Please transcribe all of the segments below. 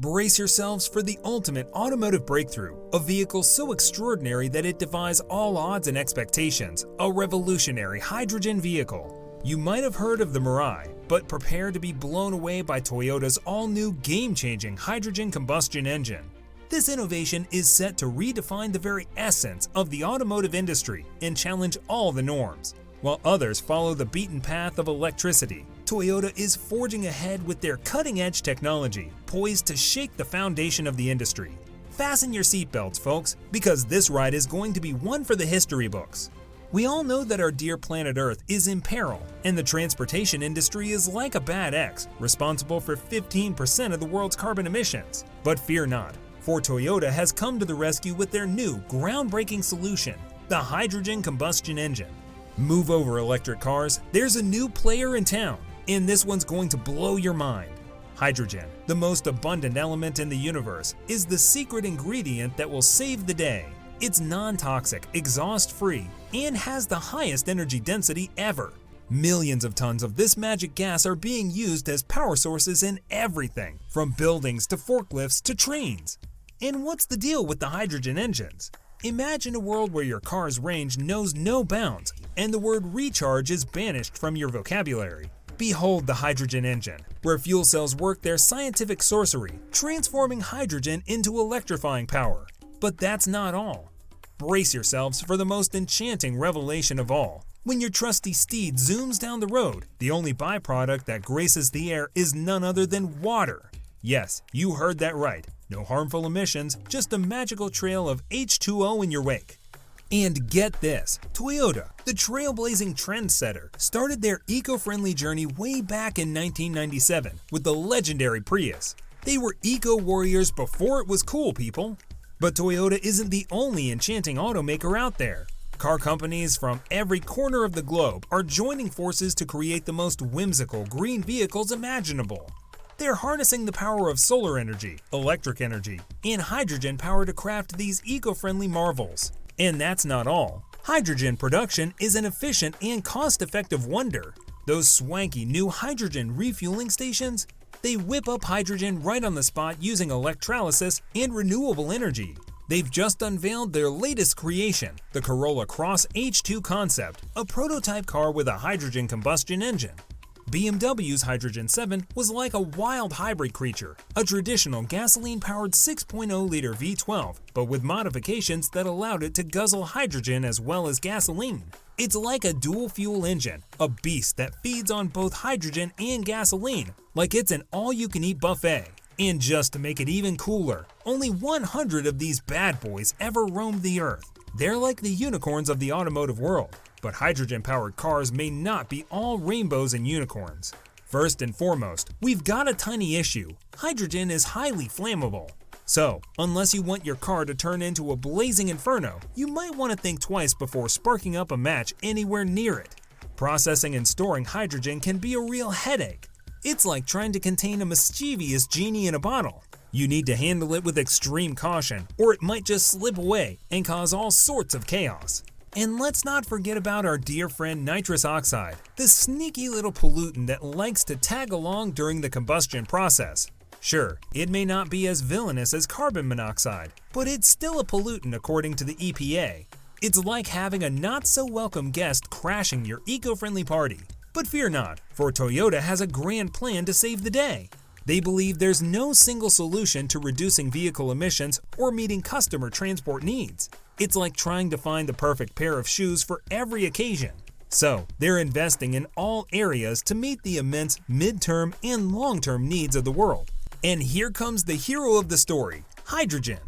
Brace yourselves for the ultimate automotive breakthrough, a vehicle so extraordinary that it defies all odds and expectations, a revolutionary hydrogen vehicle. You might have heard of the Mirai, but prepare to be blown away by Toyota's all-new game-changing hydrogen combustion engine. This innovation is set to redefine the very essence of the automotive industry and challenge all the norms. While others follow the beaten path of electricity, Toyota is forging ahead with their cutting-edge technology, poised to shake the foundation of the industry. Fasten your seatbelts, folks, because this ride is going to be one for the history books. We all know that our dear planet Earth is in peril, and the transportation industry is like a bad ex, responsible for 15% of the world's carbon emissions. But fear not, for Toyota has come to the rescue with their new, groundbreaking solution, the hydrogen combustion engine. Move over, electric cars, there's a new player in town, and this one's going to blow your mind. Hydrogen, the most abundant element in the universe, is the secret ingredient that will save the day. It's non-toxic, exhaust-free, and has the highest energy density ever. Millions of tons of this magic gas are being used as power sources in everything, from buildings to forklifts to trains. And what's the deal with the hydrogen engines? Imagine a world where your car's range knows no bounds, and the word recharge is banished from your vocabulary. Behold the hydrogen engine, where fuel cells work their scientific sorcery, transforming hydrogen into electrifying power. But that's not all. Brace yourselves for the most enchanting revelation of all. When your trusty steed zooms down the road, the only byproduct that graces the air is none other than water. Yes, you heard that right. No harmful emissions, just a magical trail of H2O in your wake. And get this, Toyota, the trailblazing trendsetter, started their eco-friendly journey way back in 1997 with the legendary Prius. They were eco-warriors before it was cool, people. But Toyota isn't the only enchanting automaker out there. Car companies from every corner of the globe are joining forces to create the most whimsical green vehicles imaginable. They're harnessing the power of solar energy, electric energy, and hydrogen power to craft these eco-friendly marvels. And that's not all. Hydrogen production is an efficient and cost-effective wonder. Those swanky new hydrogen refueling stations? They whip up hydrogen right on the spot using electrolysis and renewable energy. They've just unveiled their latest creation, the Corolla Cross H2 concept, a prototype car with a hydrogen combustion engine. BMW's Hydrogen 7 was like a wild hybrid creature, a traditional gasoline-powered 6.0-liter V12, but with modifications that allowed it to guzzle hydrogen as well as gasoline. It's like a dual-fuel engine, a beast that feeds on both hydrogen and gasoline, like it's an all-you-can-eat buffet. And just to make it even cooler, only 100 of these bad boys ever roamed the earth. They're like the unicorns of the automotive world. But hydrogen-powered cars may not be all rainbows and unicorns. First and foremost, we've got a tiny issue. Hydrogen is highly flammable. So, unless you want your car to turn into a blazing inferno, you might want to think twice before sparking up a match anywhere near it. Processing and storing hydrogen can be a real headache. It's like trying to contain a mischievous genie in a bottle. You need to handle it with extreme caution, or it might just slip away and cause all sorts of chaos. And let's not forget about our dear friend nitrous oxide, the sneaky little pollutant that likes to tag along during the combustion process. Sure, it may not be as villainous as carbon monoxide, but it's still a pollutant according to the EPA. It's like having a not-so-welcome guest crashing your eco-friendly party. But fear not, for Toyota has a grand plan to save the day. They believe there's no single solution to reducing vehicle emissions or meeting customer transport needs. It's like trying to find the perfect pair of shoes for every occasion. So, they're investing in all areas to meet the immense mid-term and long-term needs of the world. And here comes the hero of the story, hydrogen.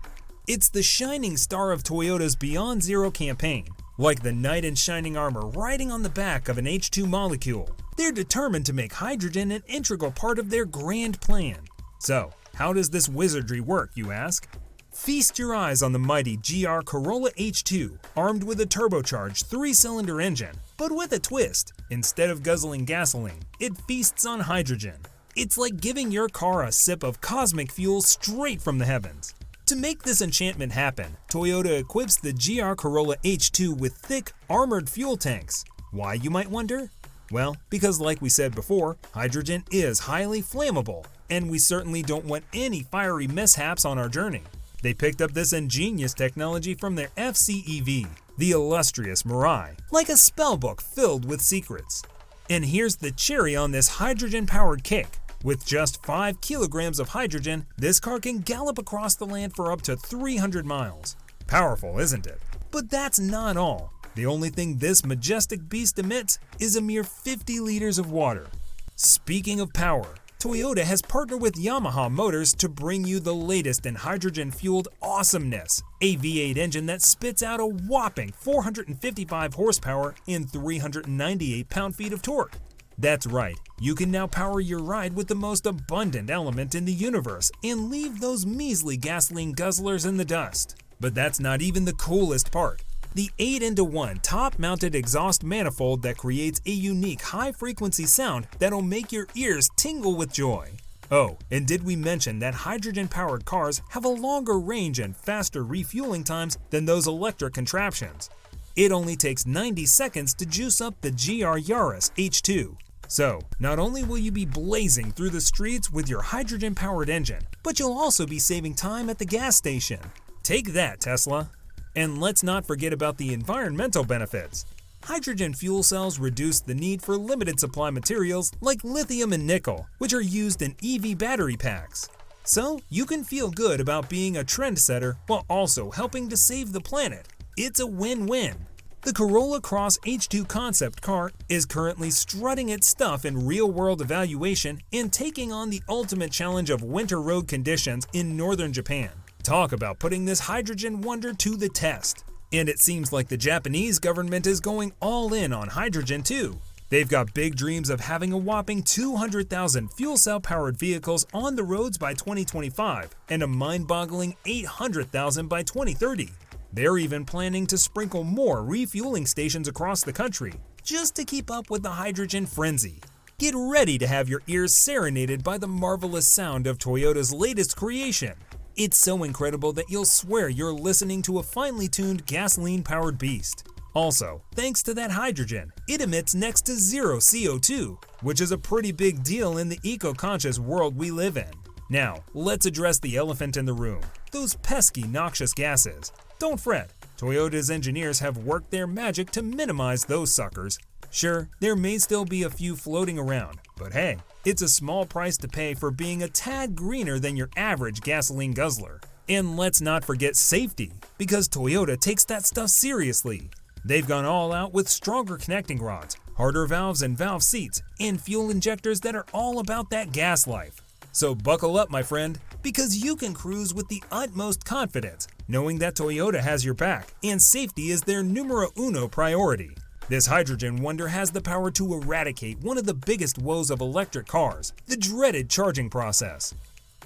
It's the shining star of Toyota's Beyond Zero campaign. Like the knight in shining armor riding on the back of an H2 molecule, they're determined to make hydrogen an integral part of their grand plan. So, how does this wizardry work, you ask? Feast your eyes on the mighty GR Corolla H2, armed with a turbocharged 3-cylinder engine, but with a twist. Instead of guzzling gasoline, it feasts on hydrogen. It's like giving your car a sip of cosmic fuel straight from the heavens. To make this enchantment happen, Toyota equips the GR Corolla H2 with thick, armored fuel tanks. Why, you might wonder? Well, because like we said before, hydrogen is highly flammable. and we certainly don't want any fiery mishaps on our journey. They picked up this ingenious technology from their FCEV, the illustrious Mirai, like a spellbook filled with secrets. And here's the cherry on this hydrogen-powered cake. With just 5 kilograms of hydrogen, this car can gallop across the land for up to 300 miles. Powerful, isn't it? But that's not all. The only thing this majestic beast emits is a mere 50 liters of water. Speaking of power, Toyota has partnered with Yamaha Motors to bring you the latest in hydrogen-fueled awesomeness, a V8 engine that spits out a whopping 455 horsepower and 398 pound-feet of torque. That's right, you can now power your ride with the most abundant element in the universe and leave those measly gasoline guzzlers in the dust. But that's not even the coolest part. The 8-into-1 top-mounted exhaust manifold that creates a unique high-frequency sound that'll make your ears tingle with joy. Oh, and did we mention that hydrogen-powered cars have a longer range and faster refueling times than those electric contraptions? It only takes 90 seconds to juice up the GR Yaris H2. So, not only will you be blazing through the streets with your hydrogen-powered engine, but you'll also be saving time at the gas station. Take that, Tesla! And let's not forget about the environmental benefits. Hydrogen fuel cells reduce the need for limited supply materials like lithium and nickel, which are used in EV battery packs. So you can feel good about being a trendsetter while also helping to save the planet. It's a win-win. The Corolla Cross H2 concept car is currently strutting its stuff in real-world evaluation and taking on the ultimate challenge of winter road conditions in northern Japan. Talk about putting this hydrogen wonder to the test. And it seems like the Japanese government is going all in on hydrogen too. They've got big dreams of having a whopping 200,000 fuel cell powered vehicles on the roads by 2025 and a mind-boggling 800,000 by 2030. They're even planning to sprinkle more refueling stations across the country just to keep up with the hydrogen frenzy. Get ready to have your ears serenaded by the marvelous sound of Toyota's latest creation. It's so incredible that you'll swear you're listening to a finely tuned gasoline-powered beast. Also, thanks to that hydrogen, it emits next to zero CO2, which is a pretty big deal in the eco-conscious world we live in. Now, let's address the elephant in the room, those pesky noxious gases. Don't fret, Toyota's engineers have worked their magic to minimize those suckers. Sure, there may still be a few floating around, but hey, it's a small price to pay for being a tad greener than your average gasoline guzzler. And let's not forget safety, because Toyota takes that stuff seriously. They've gone all out with stronger connecting rods, harder valves and valve seats, and fuel injectors that are all about that gas life. So buckle up, my friend, because you can cruise with the utmost confidence, knowing that Toyota has your back, and safety is their numero uno priority. This hydrogen wonder has the power to eradicate one of the biggest woes of electric cars, the dreaded charging process.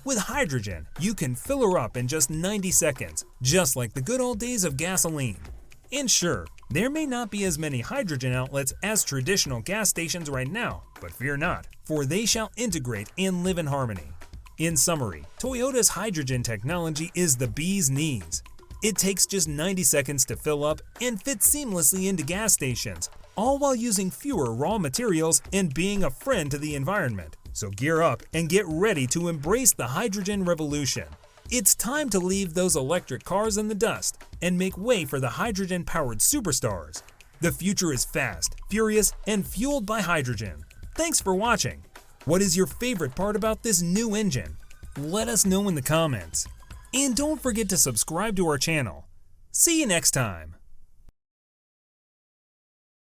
With hydrogen, you can fill her up in just 90 seconds, just like the good old days of gasoline. And sure, there may not be as many hydrogen outlets as traditional gas stations right now, but fear not, for they shall integrate and live in harmony. In summary, Toyota's hydrogen technology is the bee's knees. It takes just 90 seconds to fill up and fits seamlessly into gas stations, all while using fewer raw materials and being a friend to the environment. So gear up and get ready to embrace the hydrogen revolution. It's time to leave those electric cars in the dust and make way for the hydrogen-powered superstars. The future is fast, furious, and fueled by hydrogen. Thanks for watching. What is your favorite part about this new engine? Let us know in the comments. And don't forget to subscribe to our channel. See you next time.